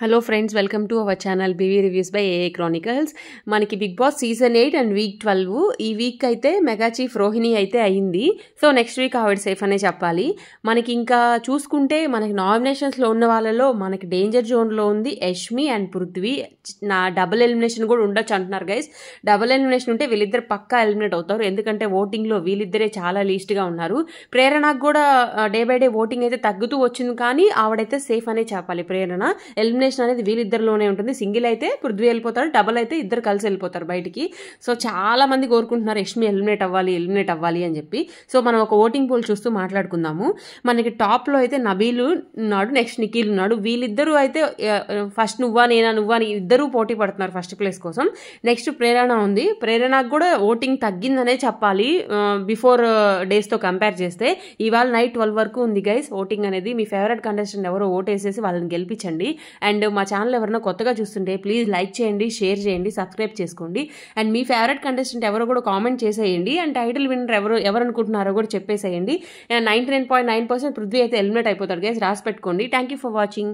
Hello friends, welcome to our channel BV reviews by AA chronicles. మనకి Bigg Boss season 8 and week 12 ఈ week అయితే mega chief Rohini అయితే అయింది. So next week ఆవిడ safe అనే చెప్పాలి. మనకి ఇంకా చూసుకుంటే నామినేషన్స్లో ఉన్న వాళ్ళలో మనకి డేంజర్ జోన్లో ఉంది యష్మి అండ్ పృథ్వీ. నా డబుల్ ఎలిమినేషన్ కూడా ఉండొచ్చు అంటున్నారు గైస్. డబుల్ ఎలిమినేషన్ ఉంటే వీళ్ళిద్దరు పక్కా ఎలిమినేట్ అవుతారు, ఎందుకంటే ఓటింగ్లో వీళ్ళిద్దరే చాలా లీస్ట్గా ఉన్నారు. ప్రేరణకు కూడా డే బై డే ఓటింగ్ అయితే తగ్గుతూ వచ్చింది, కానీ ఆవిడైతే సేఫ్ అనే చెప్పాలి. ప్రేరణ ఎలిమినేషన్ అనేది వీళ్ళిద్దరిలోనే ఉంటుంది. సింగిల్ అయితే పృథ్వీ వెళ్ళిపోతారు, డబుల్ అయితే ఇద్దరు కలిసి వెళ్ళిపోతారు బయటికి. సో చాలా మంది కోరుకుంటున్నారు యష్మి ఎలిమినేట్ అవ్వాలి అని చెప్పి. సో మనం ఒక ఓటింగ్ పోల్ చూస్తూ మాట్లాడుకుందాము. మనకి టాప్లో అయితే నబీలు ఉన్నాడు, నెక్స్ట్ నిఖిల్ ఉన్నాడు. వీళ్ళిద్దరూ అయితే ఫస్ట్ నువ్వా అని ఇద్దరూ పోటీ పడుతున్నారు ఫస్ట్ ప్లేస్ కోసం. నెక్స్ట్ ప్రేరణ ఉంది. ప్రేరణకు కూడా ఓటింగ్ తగ్గిందనే చెప్పాలి బిఫోర్ డేస్తో కంపేర్ చేస్తే. ఇవాళ నైట్ 12 వరకు ఉంది గైస్ ఓటింగ్ అనేది. మీ ఫేవరెట్ కంటెస్టెంట్ ఎవరో ఓటేసేసి వాళ్ళని గెలిపించండి. అండ్ మా ఛానల్ ఎవరైనా కొత్తగా చూస్తుంటే ప్లీజ్ లైక్ చేయండి, షేర్ చేయండి, సబ్స్క్రైబ్ చేసుకోండి. అండ్ మీ ఫేవరెట్ కంటెస్టెంట్ ఎవరో కూడా కామెంట్ చేసేయండి. అండ్ టైటిల్ విన్నర్ ఎవరు అనుకుంటున్నారో కూడా చెప్పేసేయండి. 99.9% పృథ్వీ అయితే ఎలిమినేట్ అయిపోతాడు గైస్, రాసి పెట్టుకోండి. Thank you for watching.